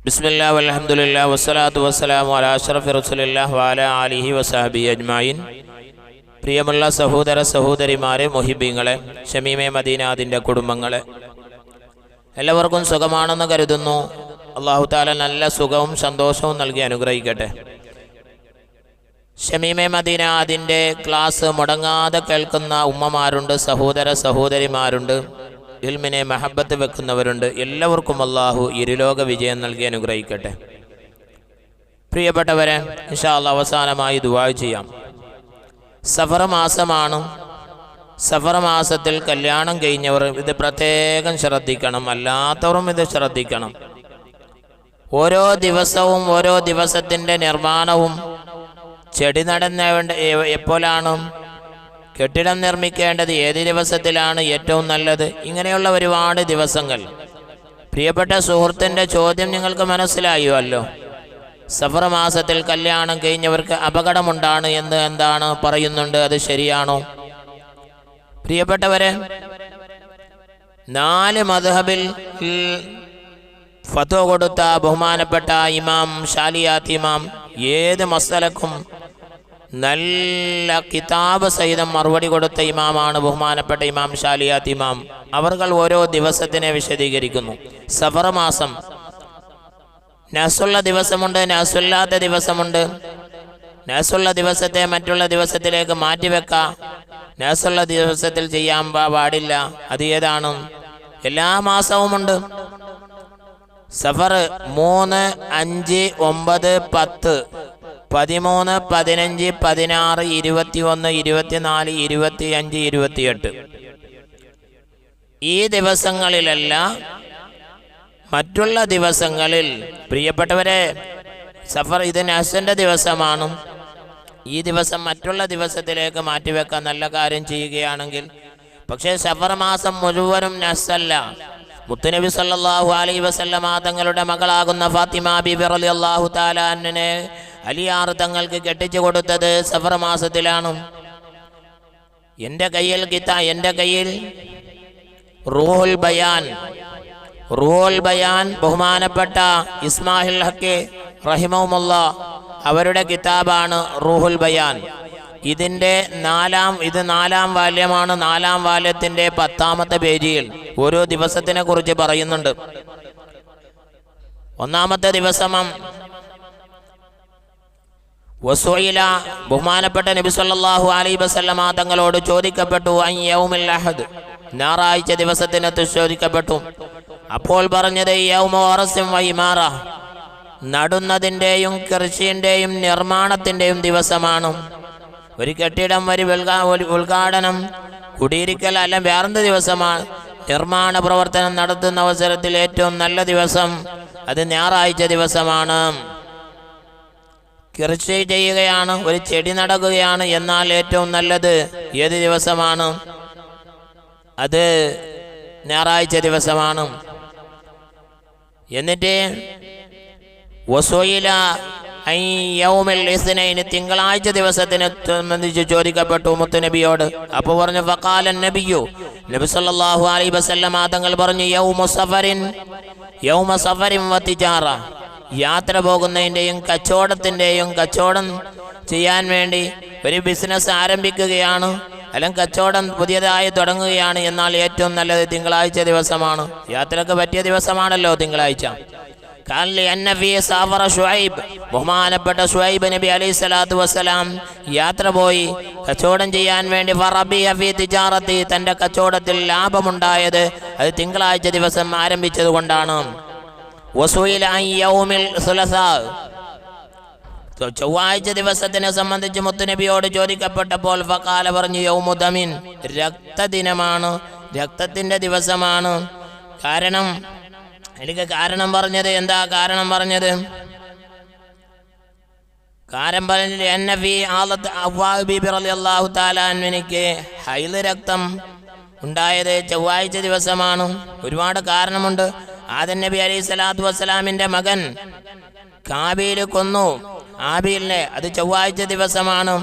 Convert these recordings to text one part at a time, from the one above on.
ബിസ്മില്ലാ വൽഹംദുലില്ലാ വസ്സലാത്തു വസ്സലാമു അലാ അഷ്റഫി റസൂലില്ലാഹി വഅലാ ആലിഹി വസഹബിഹി അജ്മഈൻ. പ്രിയമുള്ള സഹോദര സഹോദരിമാരെ, മുഹിബീങ്ങളെ, ഷമീമെ മദീനാദിൻ്റെ കുടുംബങ്ങളെ, എല്ലാവർക്കും സുഖമാണെന്ന് കരുതുന്നു. അല്ലാഹു തആല നല്ല സുഖവും സന്തോഷവും നൽകി അനുഗ്രഹിക്കട്ടെ. ഷമീമെ മദീനാദിൻ്റെ ക്ലാസ് മുടങ്ങാതെ കേൾക്കുന്ന ഉമ്മമാരുണ്ട്, സഹോദര സഹോദരിമാരുണ്ട്, ഇൽമിനെ മഹബത്ത് വെക്കുന്നവരുണ്ട്. എല്ലാവർക്കും അല്ലാഹു ഇരുലോക വിജയം നൽകി അനുഗ്രഹിക്കട്ടെ. പ്രിയപ്പെട്ടവരെ, ഇൻഷാ അല്ലാഹ് അവസാനമായി ദുആ ചെയ്യാം. സഫർ മാസമാണ്. സഫർ മാസത്തിൽ കല്യാണം കഴിഞ്ഞവർ ഇത് പ്രത്യേകം ശ്രദ്ധിക്കണം, അല്ലാത്തവരും ഇത് ശ്രദ്ധിക്കണം. ഓരോ ദിവസവും ഓരോ ദിവസത്തിൻ്റെ നിർമ്മാണവും ചെടി നടന്നേണ്ട എപ്പോഴാണ്, കെട്ടിടം നിർമ്മിക്കേണ്ടത് ഏത് ദിവസത്തിലാണ് ഏറ്റവും നല്ലത്, ഇങ്ങനെയുള്ള ഒരുപാട് ദിവസങ്ങൾ. പ്രിയപ്പെട്ട സുഹൃത്തിൻ്റെ ചോദ്യം നിങ്ങൾക്ക് മനസ്സിലായുവല്ലോ. സഫർ മാസത്തിൽ കല്യാണം കഴിഞ്ഞവർക്ക് അപകടമുണ്ടാണ് എന്ന് എന്താണ് പറയുന്നുണ്ട്, അത് ശരിയാണോ? പ്രിയപ്പെട്ടവരെ, 4 മദ്ഹബിൽ ഫത്വ കൊടുത്ത ബഹുമാനപ്പെട്ട ഇമാം ഷാലിയാത്ത് ഇമാം ഏത് മസലക്കും നല്ല കിതാബ് സഹിതം മറുപടി കൊടുത്ത ഇമാമാണ് ബഹുമാനപ്പെട്ട ഇമാം ഷാലിയാത്ത് ഇമാം. അവർ ഓരോ ദിവസത്തിനെ വിശദീകരിക്കുന്നു. സഫർ മാസം നസുള്ള ദിവസമുണ്ട്, നസുല്ലാത്ത ദിവസമുണ്ട്. നസുള്ള ദിവസത്തെ മറ്റുള്ള ദിവസത്തിലേക്ക് മാറ്റിവെക്കാം. നസുള്ള ദിവസത്തിൽ ചെയ്യാൻ പാടില്ല. അത് ഏതാണ്? എല്ലാ മാസവുമുണ്ട്. സഫർ 3, 5, 9, 10, 13, 15, 16, 21, 24, 25, 28 ഈ ദിവസങ്ങളിലല്ല, മറ്റുള്ള ദിവസങ്ങളിൽ. പ്രിയപ്പെട്ടവരെ, സഫർ ഇത് നഹ്സിൻ്റെ ദിവസമാണ്. ഈ ദിവസം മറ്റുള്ള ദിവസത്തിലേക്ക് മാറ്റിവെക്കാൻ നല്ല കാര്യം ചെയ്യുകയാണെങ്കിൽ. പക്ഷേ സഫർ മാസം മുഴുവനും നഹ്സല്ല. മുത്തുനബി സല്ലല്ലാഹു അലൈഹി വസല്ലമ തങ്ങളുടെ മകളാകുന്ന ഫാത്തിമ ബീബി റളിയല്ലാഹു തആല അൻഹയെ അലിയാർ തങ്ങൾക്ക് കെട്ടിച്ചു കൊടുത്തത് സഫർ മാസത്തിലാണ്. എൻ്റെ കയ്യിൽ റൂഹുൽ ബയാൻ ബഹുമാനപ്പെട്ട ഇസ്മാഹിൽ ഹഖ് റഹിമഹുല്ലാഹ് അവരുടെ കിതാബാണ് റൂഹുൽ ബയാൻ. ഇത് 4ാം വാല്യമാണ്. 4ാം വാല്യത്തിൻ്റെ 10ാമത്തെ പേജിൽ ഓരോ ദിവസത്തിനെ കുറിച്ച് പറയുന്നുണ്ട്. 1ാമത്തെ ദിവസം വസുഇല ബഹുമാനപ്പെട്ട നബി സല്ലല്ലാഹു അലൈഹി വസല്ലമ തങ്ങളോട് ചോദിക്കപ്പെട്ടു, അൻ യൗമുൽ അഹദ്, ഞായറാഴ്ച ദിവസത്തിനെ ചോദിക്കപ്പെട്ടു. അപ്പോൾ പറഞ്ഞത് യൗമു അർസിൻ വ ഇമാറ, നടുന്നതിൻ്റെയും കൃഷിൻ്റെയും നിർമ്മാണത്തിൻ്റെയും ദിവസമാണ്. ഒരു കെട്ടിടം, ഒരു ഉദ്ഘാടനം, കുടിയിരിക്കൽ അല്ല വേറെന്ത് ദിവസമാണ്? നിർമ്മാണ പ്രവർത്തനം നടത്തുന്ന അവസരത്തിൽ ഏറ്റവും നല്ല ദിവസം അത് ഞായറാഴ്ച ദിവസമാണ്. കൃഷി ചെയ്യുകയാണ്, ഒരു ചെടി നടുകയാണ്, എന്നാൽ ഏറ്റവും നല്ലത് ഏത് ദിവസമാണ്? അത് ഞായറാഴ്ച ദിവസമാണ്. എന്നിട്ട് വസുഇല അൻ യൗമിൽ ഇസ്നൈൻ, തിങ്കളാഴ്ച ദിവസത്തിനെ സംബന്ധിച്ച് ചോദിക്കപ്പെട്ടു മുത്തുനബിയോട്. അപ്പോൾ പറഞ്ഞു ഫഖാല നബിയു, നബി സല്ലല്ലാഹു അലൈഹി വസല്ലമ തങ്ങൾ പറഞ്ഞു യൗമു സഫറിൻ വ തിജാറ, യാത്ര പോകുന്നതിൻ്റെയും കച്ചവടം ചെയ്യാൻ വേണ്ടി ഒരു ബിസിനസ് ആരംഭിക്കുകയാണ്, അല്ലെങ്കിൽ കച്ചവടം പുതിയതായി തുടങ്ങുകയാണ്, എന്നാൽ ഏറ്റവും നല്ലത് തിങ്കളാഴ്ച ദിവസമാണ്. യാത്രക്ക് പറ്റിയ ദിവസമാണല്ലോ തിങ്കളാഴ്ച. ബഹുമാനപ്പെട്ട ശുഐബ് നബി അലൈഹി സ്വലാത്തു വസ്സലാം യാത്ര പോയി കച്ചവടം ചെയ്യാൻ വേണ്ടി. തൻ്റെ കച്ചവടത്തിൽ ലാഭമുണ്ടായത് അത് തിങ്കളാഴ്ച ദിവസം ആരംഭിച്ചത് കൊണ്ടാണ്. ചൊവ്വാഴ്ച ദിവസത്തിനെ സംബന്ധിച്ച് മുത്തുനബിയോട് ചോദിക്കപ്പെട്ടപ്പോൾ ഫഖാല പറഞ്ഞു യൗമുദമിൻ, രക്തദിനമാണ്, രക്തത്തിൻ്റെ ദിവസമാണ്. എനിക്ക് കാരണം പറഞ്ഞത് എന്താ? കാരണം പറഞ്ഞത് എനിക്ക് ഹൈദ് രക്തം ഉണ്ടായത് ചൊവ്വാഴ്ച ദിവസമാണ്. ഒരുപാട് കാരണമുണ്ട്. ആദം നബി അലൈഹി സ്വലാത്തു വസ്സലാമിൻ്റെ മകൻ കാബീൽ കൊന്നു ആബീലിനെ, അത് ചൊവ്വാഴ്ച ദിവസമാണ്.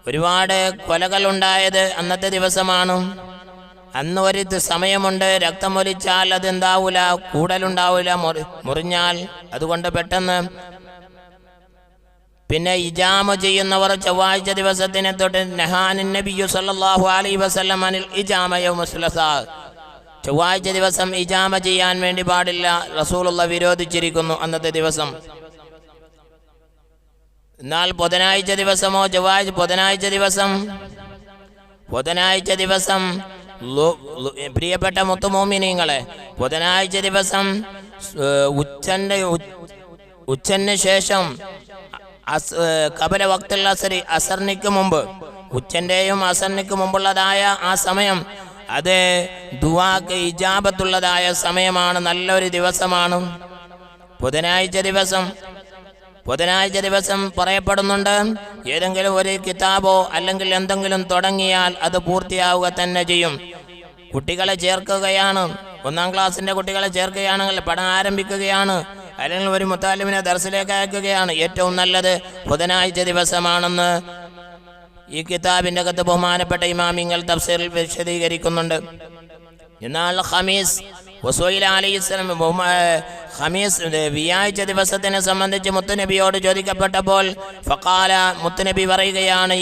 ഒരുപാട് കൊലകൾ ഉണ്ടായത് അന്നത്തെ ദിവസമാണ്. അന്ന് ഒരു സമയമുണ്ട്, രക്തം ഒലിച്ചാൽ അതെന്താവൂല, കൂടലുണ്ടാവൂല, മുറിഞ്ഞാൽ. അതുകൊണ്ട് പെട്ടെന്ന് പിന്നെ ഇജാമ ചെയ്യുന്നവർ ചൊവ്വാഴ്ച ദിവസത്തിനെ തൊട്ട് നഹാനിൻ നബിയു സല്ലല്ലാഹു അലൈഹി വസല്ലം അനിൽ ഇജാമ യൗമ സുലസാ, ചൊവ്വാഴ്ച ദിവസം ഇജാമ ചെയ്യാൻ വേണ്ടി പാടില്ല, റസൂലുള്ള വിരോധിച്ചിരിക്കുന്നു അന്നത്തെ ദിവസം. എന്നാൽ ബുധനാഴ്ച ദിവസമോ ബുധനാഴ്ച ദിവസം പ്രിയപ്പെട്ട മുത്തുമോമിനീങ്ങളെ, ബുധനാഴ്ച ദിവസം ഉച്ചന് ശേഷം കബല വക്തുൽ അസറിനിക്ക് മുമ്പ്, ഉച്ചന്റെയും അസറിനിക്ക് മുമ്പുള്ളതായ ആ സമയം, അത് ദുആക്ക് ഇജാബത്തുള്ളതായ സമയമാണ്, നല്ലൊരു ദിവസമാണ് ബുധനാഴ്ച ദിവസം പറയപ്പെടുന്നുണ്ട്, ഏതെങ്കിലും ഒരു കിതാബോ അല്ലെങ്കിൽ എന്തെങ്കിലും തുടങ്ങിയാൽ അത് പൂർത്തിയാവുക തന്നെ ചെയ്യും. കുട്ടികളെ ചേർക്കുകയാണ്, 1-ാം ക്ലാസ്സിന്റെ കുട്ടികളെ ചേർക്കുകയാണെങ്കിൽ പഠനം ആരംഭിക്കുകയാണ്, അല്ലെങ്കിൽ ഒരു മുത്താലിമിനെ ദർസിലേക്ക് അയക്കുകയാണ്, ഏറ്റവും നല്ലത് ബുധനാഴ്ച ദിവസമാണെന്ന് ഈ കിതാബിന്റെ അകത്ത് ബഹുമാനപ്പെട്ട ഇമാമിങ്ങൾ തഫ്സീറിൽ വിശദീകരിക്കുന്നുണ്ട്. എന്നാൽ ഖമീസ് വ്യാഴാഴ്ച ദിവസത്തിനെ സംബന്ധിച്ച് മുത്തുനബിയോട് ചോദിക്കപ്പെട്ടപ്പോൾ ഫഖാല, മുത്തുനബി പറയുകയാണ്,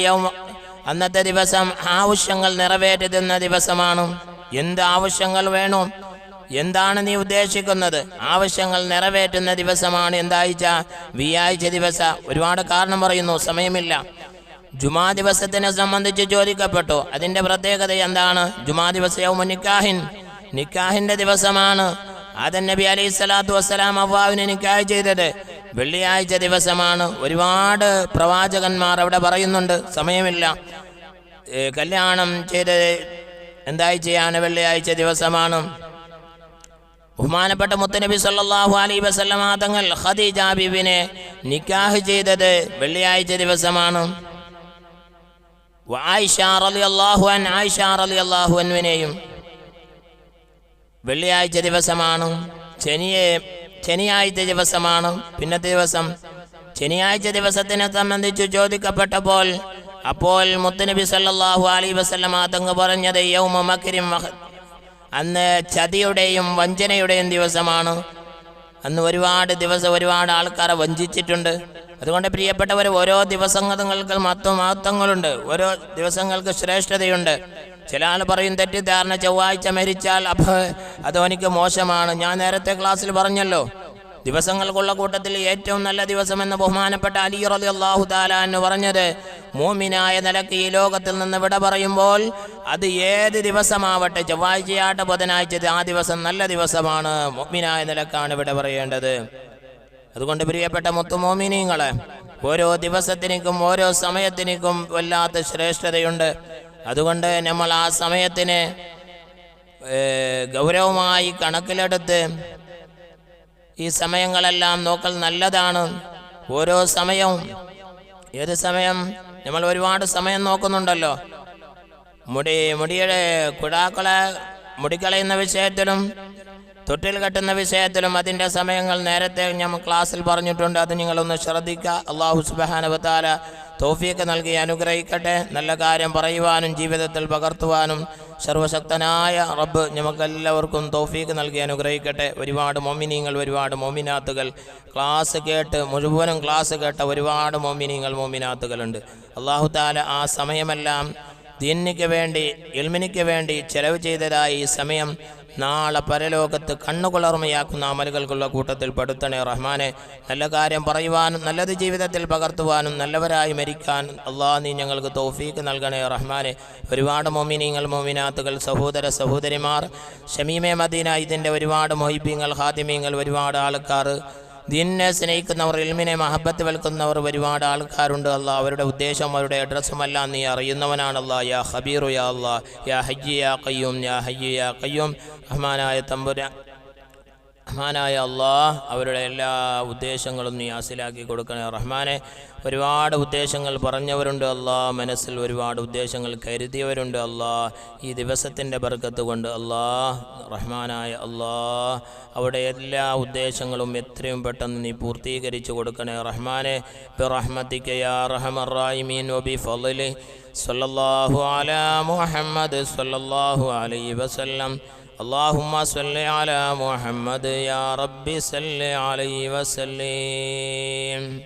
അന്നത്തെ ദിവസം ആവശ്യങ്ങൾ നിറവേറ്റുന്ന ദിവസമാണ്. എന്ത് ആവശ്യങ്ങൾ വേണം, എന്താണ് നീ ഉദ്ദേശിക്കുന്നത്? ആവശ്യങ്ങൾ നിറവേറ്റുന്ന ദിവസമാണ് എന്താഴ്ച? വ്യാഴാഴ്ച ദിവസം. ഒരുപാട് കാരണം പറയുന്നു, സമയമില്ല. ജുമാ ദിവസത്തിനെ സംബന്ധിച്ച് ചോദിക്കപ്പെട്ടു, അതിന്റെ പ്രത്യേകത എന്താണ്? ജുമാ ദിവസം നിക്കാഹിന്റെ ദിവസമാണ്. ആദം നബി അലൈഹി സ്വലാത്തു വസ്സലാം അവ്വാവിനെ നിക്കാഹ് ചെയ്തത് വെള്ളിയാഴ്ച ദിവസമാണ്. ഒരുപാട് പ്രവാചകന്മാർ അവിടെ പറയുന്നുണ്ട്, സമയമില്ല. കല്യാണം ചെയ്തത് എന്താഴ്ചയാണ്? വെള്ളിയാഴ്ച ദിവസമാണ്. ബഹുമാനപ്പെട്ട മുത്തുനബി സല്ലല്ലാഹു അലൈഹി വസല്ലം തങ്ങൾ ഖദീജ ബീവിനെ നിക്കാഹ് ചെയ്തത് വെള്ളിയാഴ്ച ദിവസമാണ്. ആയിഷ റളിയല്ലാഹു അൻഹയെയും വെള്ളിയാഴ്ച ദിവസമാണ്. ശനിയാഴ്ച ദിവസമാണ്. പിന്നത്തെ ദിവസം ശനിയാഴ്ച ദിവസത്തിനെ സംബന്ധിച്ച് ചോദിക്കപ്പെട്ടപ്പോൾ അപ്പോൾ മുത്തുനബി സല്ലല്ലാഹു അലൈഹി വസല്ലം തങ്ങൾ പറഞ്ഞത് യൗമ മക്രിൻ, അന്ന് ചതിയുടെയും വഞ്ചനയുടെയും ദിവസമാണ്. അന്ന് ഒരുപാട് ആൾക്കാരെ വഞ്ചിച്ചിട്ടുണ്ട്. അതുകൊണ്ട് പ്രിയപ്പെട്ടവർ, ഓരോ ദിവസങ്ങൾക്ക് മഹത്വങ്ങളുണ്ട്, ഓരോ ദിവസങ്ങൾക്ക് ശ്രേഷ്ഠതയുണ്ട്. ചില ആൾ പറയും തെറ്റിദ്ധാരണ, ചൊവ്വാഴ്ച മരിച്ചാൽ അത് എനിക്ക് മോശമാണ്. ഞാൻ നേരത്തെ ക്ലാസ്സിൽ പറഞ്ഞല്ലോ, ദിവസങ്ങൾക്കുള്ള കൂട്ടത്തിൽ ഏറ്റവും നല്ല ദിവസം എന്ന് ബഹുമാനപ്പെട്ട അലി റളിയല്ലാഹു തആല അൻഹു പറഞ്ഞത്, മോമിനായ നിലക്ക് ഈ ലോകത്തിൽ നിന്ന് വിട പറയുമ്പോൾ അത് ഏത് ദിവസമാവട്ടെ, ചൊവ്വാഴ്ചയാട്ടെ ബുധനാഴ്ച, ആ ദിവസം നല്ല ദിവസമാണ്, മോമിനായ നിലക്കാണ് വിട പറയേണ്ടത്. അതുകൊണ്ട് പ്രിയപ്പെട്ട മുത്തുമോമിനീങ്ങളെ, ഓരോ ദിവസത്തിനും ഓരോ സമയത്തിനും വല്ലാത്ത ശ്രേഷ്ഠതയുണ്ട്. അതുകൊണ്ട് നമ്മൾ ആ സമയത്തിനെ ഗൗരവമായി കണക്കിലെടുത്ത് ഈ സമയങ്ങളെല്ലാം നോക്കൽ നല്ലതാണ്. ഓരോ സമയവും, ഏത് സമയം നമ്മൾ ഒരുപാട് സമയം നോക്കുന്നുണ്ടല്ലോ, മുടിയുടെ മുടികളയുന്ന വിഷയത്തിലും തൊട്ടിൽ കെട്ടുന്ന വിഷയത്തിലും അതിൻ്റെ സമയങ്ങൾ നേരത്തെ ഞാൻ ക്ലാസ്സിൽ പറഞ്ഞിട്ടുണ്ട്. അത് നിങ്ങളൊന്ന് ശ്രദ്ധിക്കുക. അല്ലാഹു സുബ്ഹാനഹു വ തആല തൗഫീഖ് നൽകി അനുഗ്രഹിക്കട്ടെ. നല്ല കാര്യം പറയുവാനും ജീവിതത്തിൽ പകർത്തുവാനും സർവശക്തനായ റബ്ബ് നമുക്കെല്ലാവർക്കും തൗഫീഖ് നൽകി അനുഗ്രഹിക്കട്ടെ. ഒരുപാട് മോമിനീങ്ങൾ, ഒരുപാട് മോമിനാത്തുകൾ മുഴുവനും ക്ലാസ് കേട്ട ഒരുപാട് മോമിനാത്തുകളുണ്ട്. അല്ലാഹു തആല ആ സമയമെല്ലാം ദീനിക്ക് വേണ്ടി, ഇൽമിനിക്ക് വേണ്ടി ചെലവ് ചെയ്തതായി ഈ സമയം നാളെ പരലോകത്ത് കണ്ണുകുളർമയാക്കുന്ന അമലുകൾക്കുള്ള കൂട്ടത്തിൽ പെടുത്തണേ റഹ്മാനെ. നല്ല കാര്യം പറയുവാനും നല്ലത് ജീവിതത്തിൽ പകർത്തുവാനും നല്ലവരായി മരിക്കാൻ നീ ഞങ്ങൾക്ക് തൗഫീഖ് നൽകണേ റഹ്മാനെ. ഒരുപാട് മോമിനീങ്ങൾ, മോമിനാത്തുകൾ, സഹോദരിമാർ, ഷമീമെ മദീന, ഇതിൻ്റെ ഒരുപാട് മൊഹിബീങ്ങൾ, ഹാദിമീങ്ങൾ, ഒരുപാട് ആൾക്കാർ, ദീനിനെ സ്നേഹിക്കുന്നവർ, ഇൽമിനെ മഹബത്ത് വെൽക്കുന്നവർ ഒരുപാട് ആൾക്കാരുണ്ട്. അവരുടെ ഉദ്ദേശം, അവരുടെ അഡ്രസ്സുമെല്ലാം നീ അറിയുന്നവനാണ്. യാ ഖബീറു യാ അല്ലാഹ്, യാ ഹയ്യ് യാ ഖയ്യൂം, യാ ഹയ്യ് യാ ഖയ്യൂം. റഹ്മാനായ അല്ലാഹ്, അവരുടെ എല്ലാ ഉദ്ദേശങ്ങളും നീ ഹാസിലാക്കി കൊടുക്കണേ റഹ്മാനെ. ഒരുപാട് ഉദ്ദേശങ്ങൾ പറഞ്ഞവരുണ്ട് മനസ്സിൽ ഒരുപാട് ഉദ്ദേശങ്ങൾ കരുതിയവരുണ്ട് ഈ ദിവസത്തിൻ്റെ ബർക്കത്ത് കൊണ്ട് റഹ്മാനായ അവിടെ എല്ലാ ഉദ്ദേശങ്ങളും എത്രയും പെട്ടെന്ന് നീ പൂർത്തീകരിച്ചു കൊടുക്കണേ റഹ്മാനെ. ബിറഹ്മതിക യാ അർഹമർ റഹീമീൻ വബിഫളിലി സല്ലല്ലാഹു അലാ മുഹമ്മദ് സല്ലല്ലാഹു അലൈഹി വസല്ലം. اللهم صل على محمد يا رب صل عليه وسلم.